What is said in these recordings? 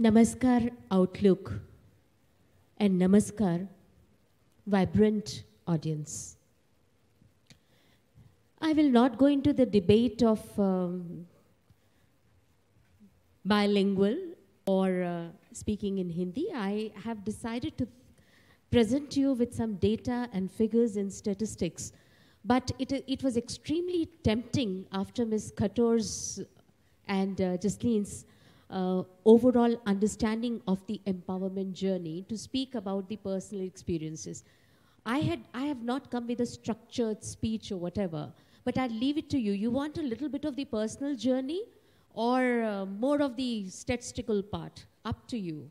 Namaskar Outlook and Namaskar vibrant audience. I will not go into the debate of bilingual or speaking in Hindi. I have decided to present you with some data and figures and statistics. But it was extremely tempting after Ms. Khator's and Jaslene's overall understanding of the empowerment journey to speak about the personal experiences. I have not come with a structured speech or whatever, but I'll leave it to you. You want a little bit of the personal journey or more of the statistical part? Up to you.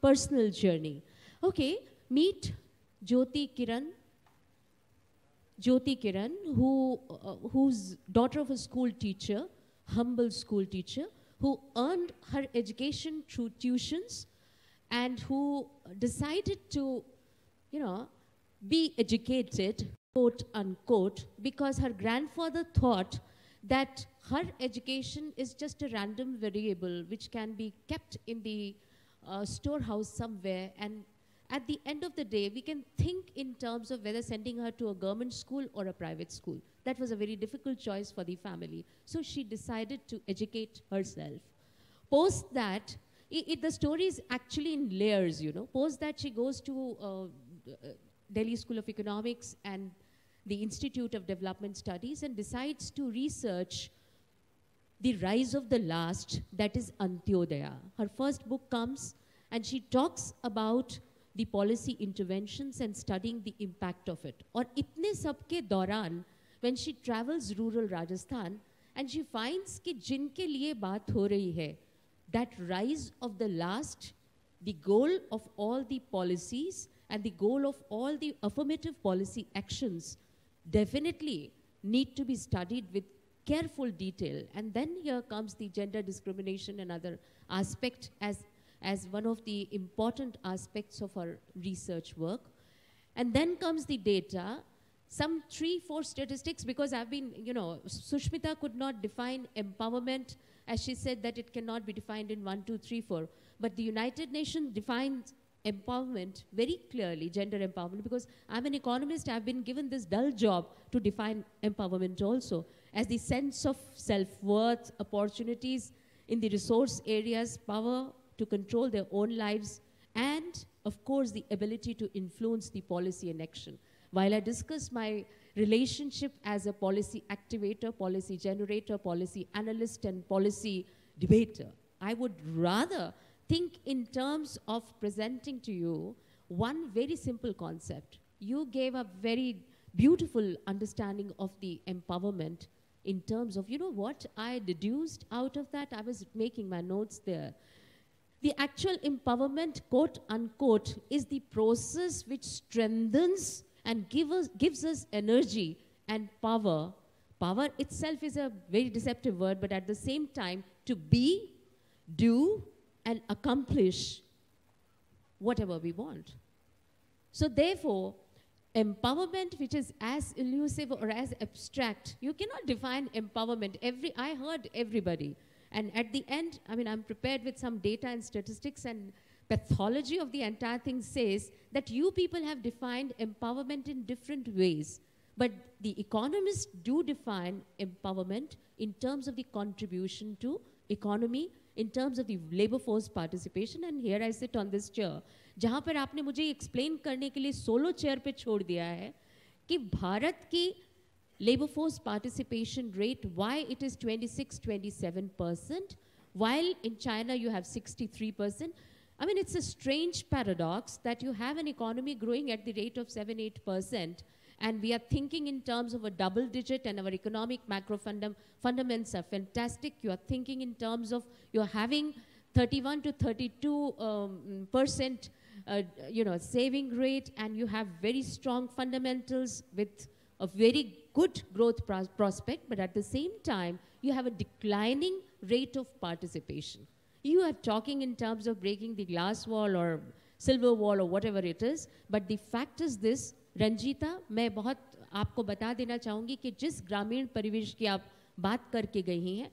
Personal journey. Okay, meet Jyoti Kiran. Jyoti Kiran, who's daughter of a school teacher, humble school teacher, who earned her education through tuitions and who decided to, be educated, quote unquote, because her grandfather thought that her education is just a random variable which can be kept in the storehouse somewhere, and at the end of the day, we can think in terms of whether sending her to a government school or a private school. That was a very difficult choice for the family. So she decided to educate herself. Post that, the story is actually in layers, Post that, she goes to Delhi School of Economics and the Institute of Development Studies and decides to research the rise of the last, that is Antyodaya. Her first book comes and she talks about the policy interventions and studying the impact of it. और इतने सब के दौरान, when she travels rural Rajasthan, and she finds कि जिनके लिए बात हो रही है, that rise of the last, the goal of all the policies and the goal of all the affirmative policy actions definitely need to be studied with careful detail. And then here comes the gender discrimination and other aspect as one of the important aspects of our research work. And then comes the data, some 3-4 statistics, because I've been, Sushmita could not define empowerment, as she said that it cannot be defined in 1, 2, 3, 4. But the United Nations defines empowerment very clearly, gender empowerment, because I'm an economist, I've been given this dull job to define empowerment also, as the sense of self-worth, opportunities in the resource areas, power to control their own lives, and of course the ability to influence the policy and action. While I discuss my relationship as a policy activator, policy generator, policy analyst, and policy debater, I would rather think in terms of presenting to you one very simple concept. You gave a very beautiful understanding of the empowerment in terms of, what I deduced out of that. I was making my notes there. The actual empowerment, quote unquote, is the process which strengthens and gives us energy and power. Power itself is a very deceptive word, but at the same time, to be, do, and accomplish whatever we want. So therefore, empowerment, which is as elusive or as abstract, you cannot define empowerment. I heard everybody. And at the end, I'm prepared with some data and statistics, and pathology of the entire thing says that you people have defined empowerment in different ways. But the economists do define empowerment in terms of the contribution to economy, in terms of the labor force participation. And here I sit on this chair, जहाँ पर आपने मुझे explain करने के लिए solo chair पे छोड़ दिया है कि भारत की labor force participation rate, why it is 26-27%, while in China you have 63%. It's a strange paradox that you have an economy growing at the rate of 7-8%, and we are thinking in terms of a double digit, and our economic macro fundamentals are fantastic. You are thinking in terms of you're having 31 to 32% saving rate, and you have very strong fundamentals with a very good growth prospect, but at the same time, you have a declining rate of participation. You are talking in terms of breaking the glass wall or silver wall or whatever it is, but the fact is this, Ranjita, मैं बहुत आपको बता देना चाहूँगी कि जिस ग्रामीण परिवेश की आप बात करके गई हैं,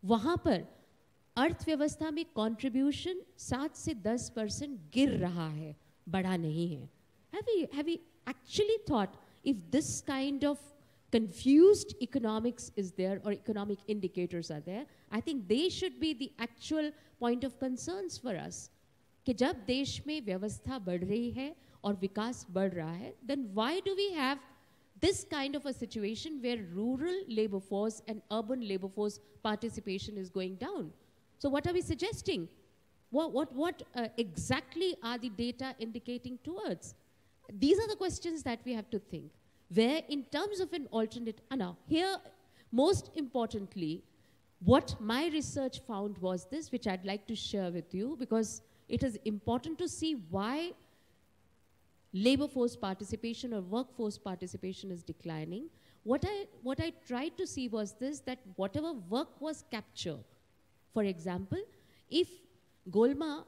वहाँ पर अर्थव्यवस्था में कंट्रीब्यूशन 7 से 10% गिर रहा है, बढ़ा नहीं है. Have we actually thought if this kind of confused economics is there or economic indicators are there, I think they should be the actual point of concerns for us. कि जब देश में व्यवस्था बढ़ रही है और विकास बढ़ रहा है, then why do we have this kind of a situation where rural labor force and urban labor force participation is going down? So what are we suggesting? What exactly are the data indicating towards? These are the questions that we have to think. Where in terms of an alternate, now here, most importantly, what my research found was this, which I'd like to share with you, because it is important to see why labor force participation or workforce participation is declining. What I tried to see was this, that whatever work was captured, for example, if Golma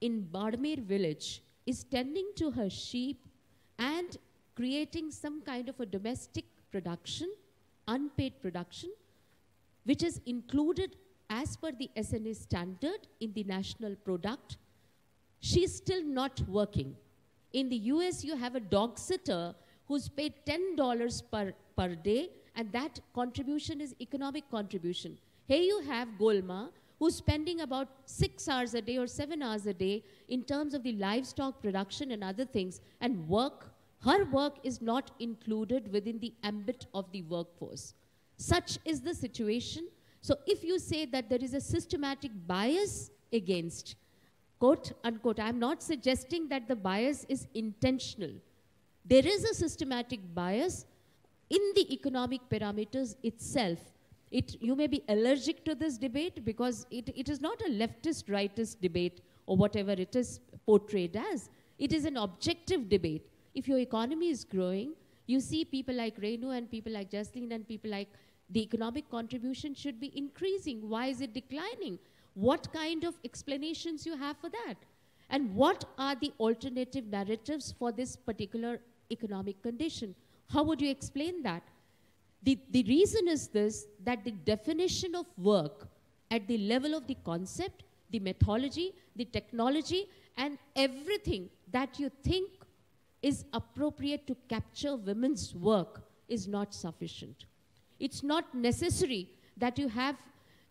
in Badmer village is tending to her sheep and creating some kind of a domestic production, unpaid production, which is included as per the SNA standard in the national product, she is still not working. In the US, you have a dog sitter who's paid $10 per day, and that contribution is economic contribution. Here you have Golma, who's spending about 6 hours a day or 7 hours a day in terms of the livestock production and other things, and her work is not included within the ambit of the workforce. Such is the situation. So if you say that there is a systematic bias against, quote unquote, I'm not suggesting that the bias is intentional. There is a systematic bias in the economic parameters itself. You may be allergic to this debate because it is not a leftist, rightist debate or whatever it is portrayed as. It is an objective debate. If your economy is growing, you see people like Renu and people like Jasleen and people like the economic contribution should be increasing. Why is it declining? What kind of explanations you have for that? And what are the alternative narratives for this particular economic condition? How would you explain that? The reason is this, that the definition of work at the level of the concept, the methodology, the technology, and everything that you think is appropriate to capture women's work is not sufficient. It's not necessary that you have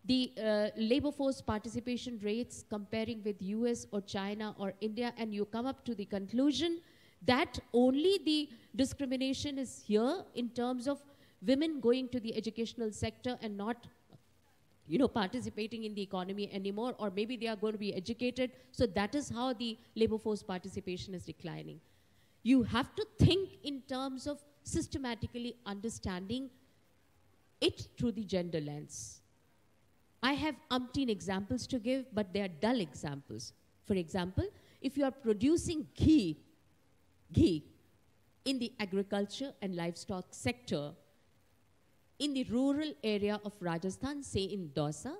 the labor force participation rates comparing with US or China or India, and you come up to the conclusion that only the discrimination is here in terms of women going to the educational sector and not participating in the economy anymore, or maybe they are going to be educated, so that is how the labor force participation is declining. You have to think in terms of systematically understanding it through the gender lens. I have umpteen examples to give, but they are dull examples. For example, if you are producing ghee in the agriculture and livestock sector, in the rural area of Rajasthan, say in Dausa,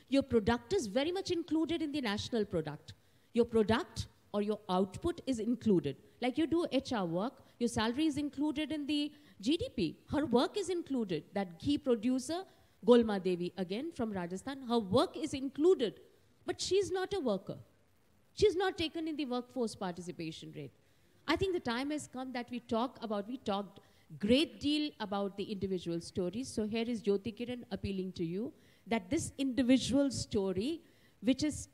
your product is very much included in the national product. Your product or your output is included. Like you do HR work, your salary is included in the GDP. Her work is included. That ghee producer, Golma Devi, again from Rajasthan, her work is included. But she's not a worker. She's not taken in the workforce participation rate. I think the time has come that we talked great deal about the individual stories. So here is Jyoti Kiran appealing to you that this individual story, which is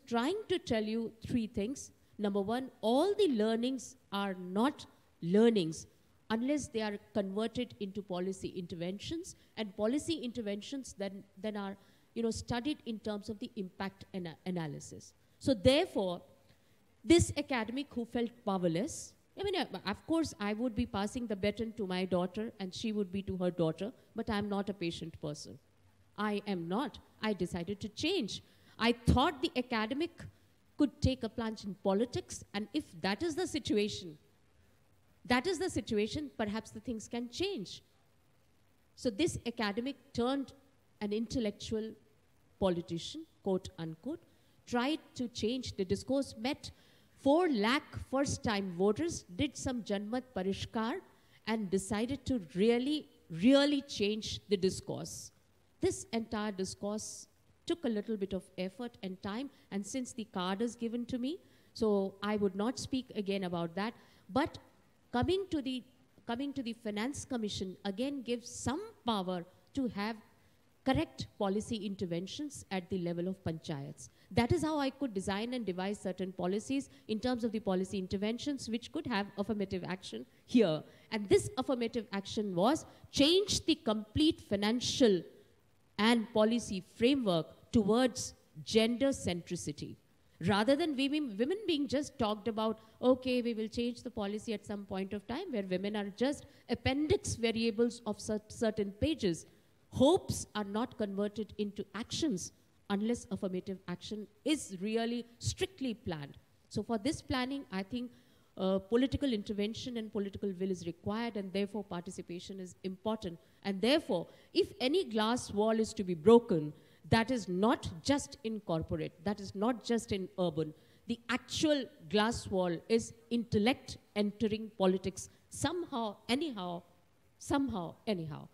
trying to tell you three things. Number one, all the learnings are not learnings unless they are converted into policy interventions, and policy interventions then are studied in terms of the impact analysis. So therefore, this academic who felt powerless, of course, I would be passing the baton to my daughter and she would be to her daughter, but I'm not a patient person. I am not. I decided to change. I thought the academic could take a plunge in politics, and if that is the situation, perhaps the things can change. So this academic turned an intellectual politician, quote unquote, tried to change the discourse, met 4 lakh first-time voters, did some Janmat Parishkar, and decided to really, really change the discourse. This entire discourse took a little bit of effort and time, and since the card is given to me, so I would not speak again about that. But coming to the Finance Commission again gives some power to have correct policy interventions at the level of panchayats. That is how I could design and devise certain policies in terms of the policy interventions which could have affirmative action here. And this affirmative action was change the complete financial and policy framework towards gender centricity. Rather than women being just talked about, okay, we will change the policy at some point of time, where women are just appendix variables of certain pages. Hopes are not converted into actions unless affirmative action is really strictly planned. So for this planning, I think political intervention and political will is required, and therefore participation is important. And therefore, if any glass wall is to be broken, that is not just in corporate, that is not just in urban. The actual glass wall is intellect entering politics somehow, anyhow, somehow, anyhow.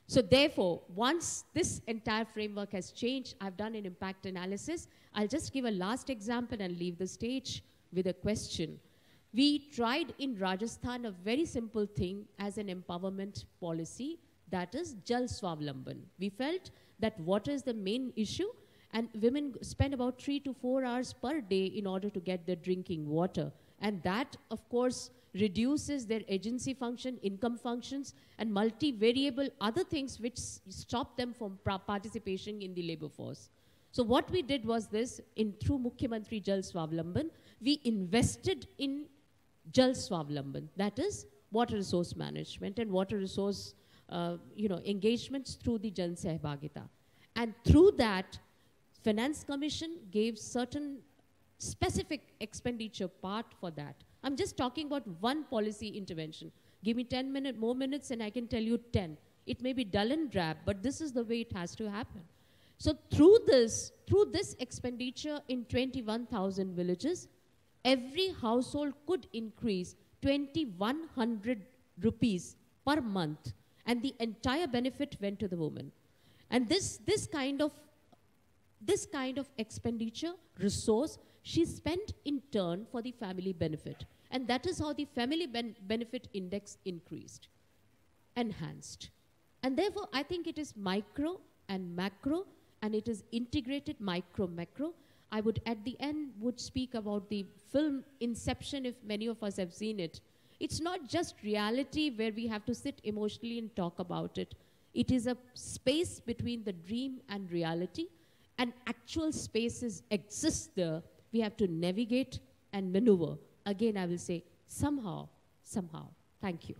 So therefore, once this entire framework has changed, I've done an impact analysis. I'll just give a last example and leave the stage with a question. We tried in Rajasthan a very simple thing as an empowerment policy, that is Jal Swavlamban. We felt that water is the main issue, and women spend about 3 to 4 hours per day in order to get their drinking water. And that, of course, reduces their agency function, income functions, and multivariable other things which stop them from participation in the labor force. So what we did was this, through Mukhyamantri Jal Swavlamban, we invested in Jal Swavlamban, that is water resource management and water resource engagements through the Jan Sahbagita. And through that, Finance Commission gave certain specific expenditure part for that. I'm just talking about one policy intervention. Give me 10 more minutes and I can tell you 10. It may be dull and drab, but this is the way it has to happen. So through this expenditure in 21,000 villages, every household could increase 2,100 rupees per month, and the entire benefit went to the woman. And this kind of expenditure, resource, she spent in turn for the family benefit. And that is how the family benefit index increased, enhanced. And therefore, I think it is micro and macro, and it is integrated micro-macro. I would, at the end, would speak about the film Inception, if many of us have seen it. It's not just reality where we have to sit emotionally and talk about it. It is a space between the dream and reality, and actual spaces exist there. We have to navigate and maneuver. Again, I will say, somehow. Thank you.